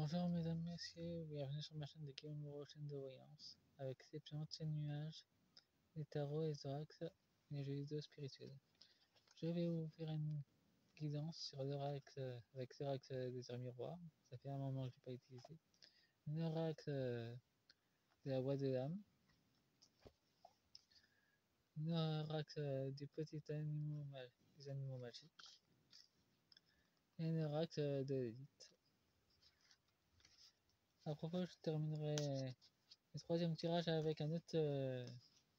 Bonjour mesdames, messieurs, bienvenue sur ma chaîne de Game World, chaîne de voyance, avec l'exception de ces nuages, les tarots, les oracles et les jeux vidéo spirituels. Je vais vous faire une guidance sur l'oracle avec l'oracle des heures miroirs, ça fait un moment que je l'ai pas utilisé, l'oracle de la voix de l'âme, l'oracle du petit animal, des animaux magiques, et l'oracle de l'élite. À propos, je terminerai le troisième tirage avec un autre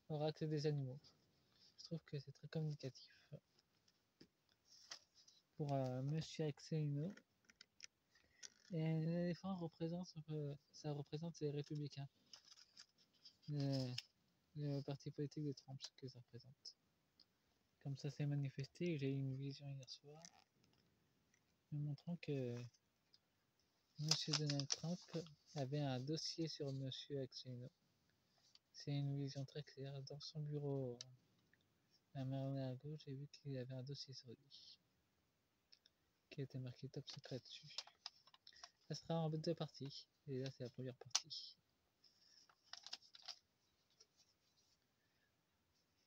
oracle des animaux. Je trouve que c'est très communicatif. Pour Monsieur Axelino. Et l'éléphant représente, ça représente les républicains. Le parti politique de Trump, ce que ça représente. Comme ça s'est manifesté, j'ai eu une vision hier soir, me montrant que Monsieur Donald Trump avait un dossier sur Monsieur Axelino. C'est une vision très claire. Dans son bureau à Maryland à gauche, j'ai vu qu'il avait un dossier sur lui, qui était marqué top secret dessus. Ça sera en deux parties, et là c'est la première partie.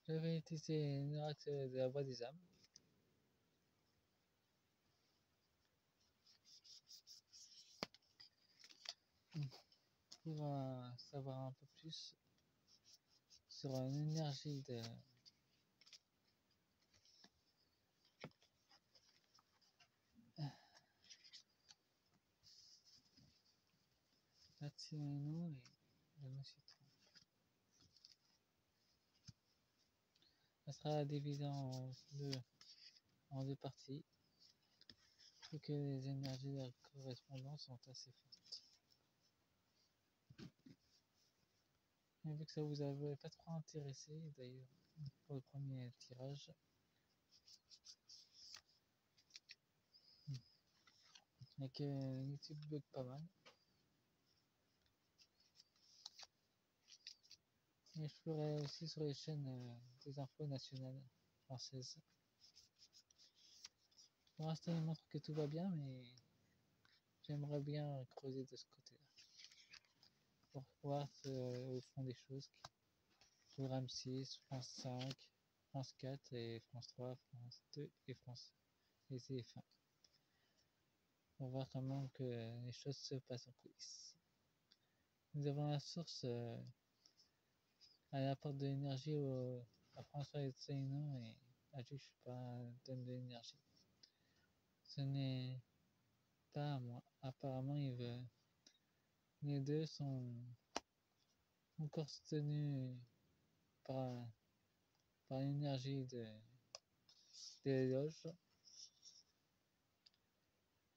Je vais utiliser une oracle de la voix des âmes. Pour savoir un peu plus sur l'énergie de Axelino et de Monsieur Trump. Ça sera divisé en deux parties. Je trouve que les énergies de la correspondance sont assez fortes. Et vu que ça vous avait pas trop intéressé d'ailleurs pour le premier tirage, et que YouTube bug pas mal. Et je ferai aussi sur les chaînes des infos nationales françaises. Pour l'instant, il montre que tout va bien, mais j'aimerais bien creuser de ce côté-là. Pour voir au fond des choses. Programme 6, France 5, France 4 et France 3, France 2 et France et CF1. Pour voir comment que les choses se passent en coulisses. Nous avons la source à l'apport de l'énergie à François Asselineau et à Jules Chupin donne de l'énergie. Ce n'est pas à moi. Apparemment, les deux sont encore soutenus par l'énergie des loges.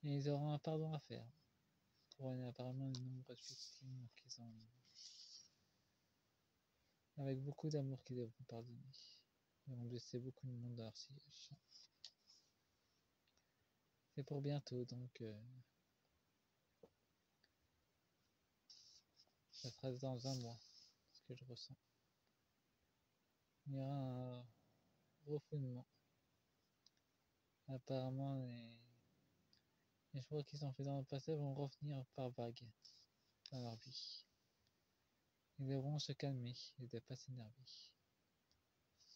Et ils auront un pardon à faire pour apparemment une nombreuses victimes qu'ils ont, avec beaucoup d'amour qu'ils devront pardonner. Ils ont blessé beaucoup de monde dans leur sillage. C'est pour bientôt, donc ça sera dans un mois, ce que je ressens. Il y aura un refoulement. Apparemment, les choix qu'ils ont fait dans le passé vont revenir par vagues dans leur vie. Ils devront se calmer et ne pas s'énerver.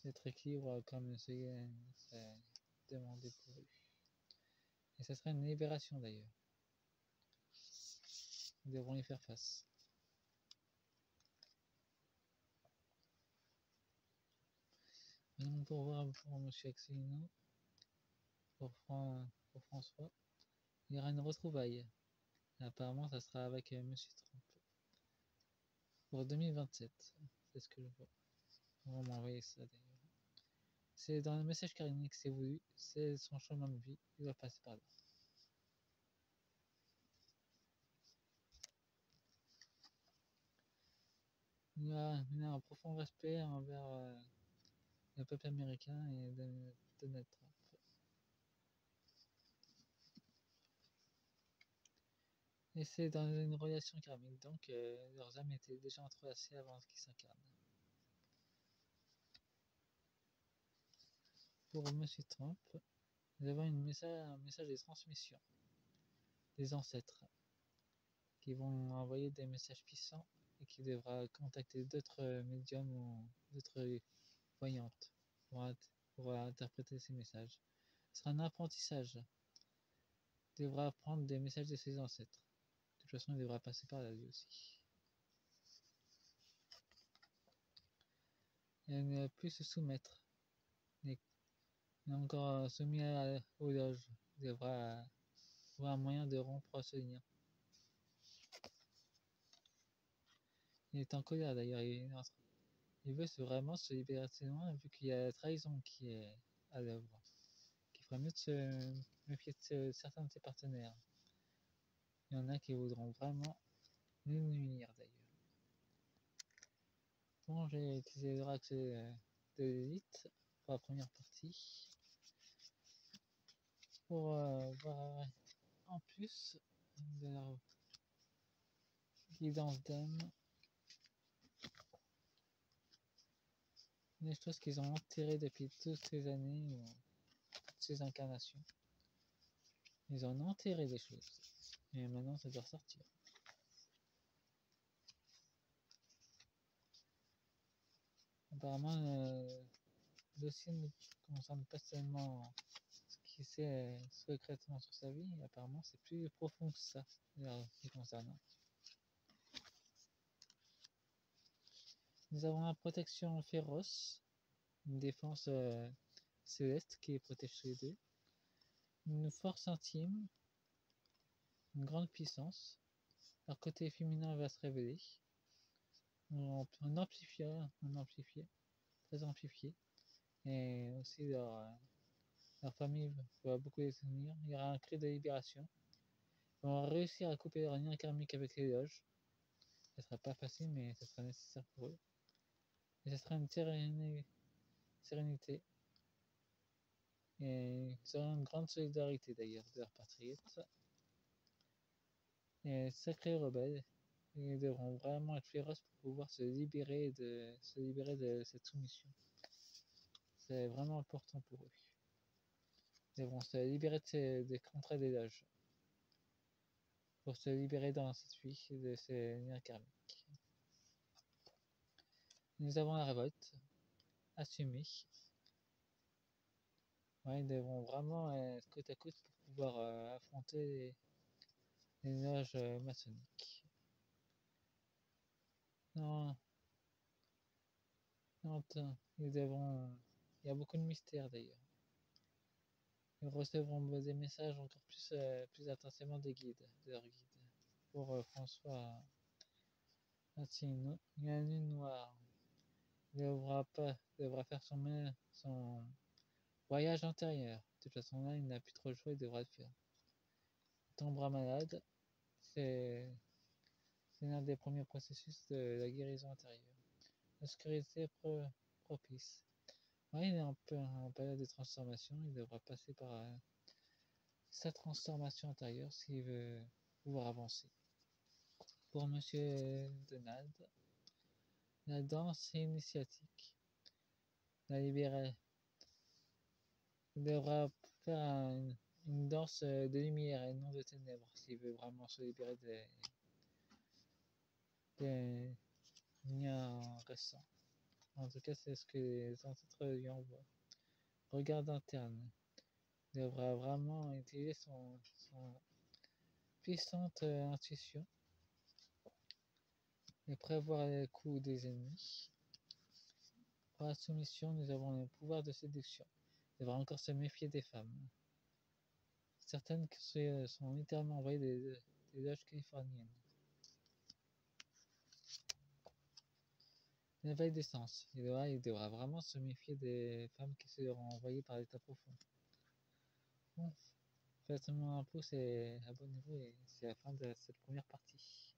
Être équilibre comme c'est demandé pour eux. Et ça sera une libération d'ailleurs. Ils devront y faire face. Maintenant, pour voir pour M. Axelino, pour François, il y aura une retrouvaille. Et apparemment, ça sera avec M. Trump. Pour 2027, c'est ce que je vois. On va m'envoyer ça d'ailleurs. C'est dans le message Karine que c'est voulu, c'est son chemin de vie, il va passer par là. Il a un profond respect envers le peuple américain et Donald Trump. Et c'est dans une relation karmique, donc leurs âmes étaient déjà entrelacées avant qu'ils s'incarnent. Pour M. Trump, nous avons un message de transmission des ancêtres. qui vont envoyer des messages puissants et qui devra contacter d'autres médiums ou d'autres voyantes pour interpréter ces messages. Ce sera un apprentissage. Il devra apprendre des messages de ses ancêtres. De toute façon, il devra passer par là lui aussi. Et ne plus se soumettre. Il est encore soumis aux loges. Il devra trouver un moyen de rompre ce lien. Il est en colère d'ailleurs. Il veut vraiment se libérer de ses loin vu qu'il y a la trahison qui est à l'œuvre. Qu'il ferait mieux de se méfier de certains de ses partenaires. Il y en a qui voudront vraiment nous nuire d'ailleurs. Bon, j'ai utilisé le rack de l'élite pour la première partie. Pour voir en plus de la guidance d'âme, des choses qu'ils ont enterrées depuis toutes ces années, toutes ces incarnations. Ils ont enterré des choses. Et maintenant, ça doit sortir. Apparemment, le dossier ne concerne pas seulement ce qui sait secrètement sur sa vie. Apparemment, c'est plus profond que ça, qui concernant. Nous avons la protection féroce, une défense céleste qui protège les deux, une force intime, une grande puissance. Leur côté féminin va se révéler, un amplifié, très amplifié, et aussi leur famille va beaucoup les soutenir. Il y aura un cri de libération. Ils vont réussir à couper leur lien karmique avec les loges. Ce sera pas facile, mais ce sera nécessaire pour eux. Et ce sera une sérénité. Et ils auront une grande solidarité d'ailleurs de leurs patriotes. Et sacrés rebelles. Ils devront vraiment être féroces pour pouvoir se libérer de cette soumission. C'est vraiment important pour eux. Ils devront se libérer des contrats des loges. Pour se libérer dans cette vie de ces liens karmiques. Nous avons la révolte assumée. Ouais, ils devront vraiment être côte à côte pour pouvoir affronter les loges maçonniques. Non, il y a beaucoup de mystères d'ailleurs. Ils recevront des messages encore plus intensément des guides, de leurs guides. Pour François, il y a une lune noire. Il devra faire son voyage intérieur. De toute façon, là, il n'a plus trop le choix, il devra le faire. Il tombera malade. C'est l'un des premiers processus de la guérison intérieure. L'obscurité propice. Ouais, il est un peu en période de transformation. Il devra passer par sa transformation intérieure s'il veut pouvoir avancer. Pour Monsieur Donald, la danse initiatique. La libérer. Il devra faire une danse de lumière et non de ténèbres s'il veut vraiment se libérer des liens récents. En tout cas, c'est ce que les ancêtres lui envoient. Regard interne. Il devra vraiment utiliser son puissante intuition et prévoir les coups des ennemis. Pour la soumission, nous avons le pouvoir de séduction. Il devra encore se méfier des femmes. Certaines sont littéralement envoyées des loges californiennes. L'éveil des sens. Il devra vraiment se méfier des femmes qui seront envoyées par l'état profond. Bon, faites-moi un pouce et abonnez-vous et c'est la fin de cette première partie.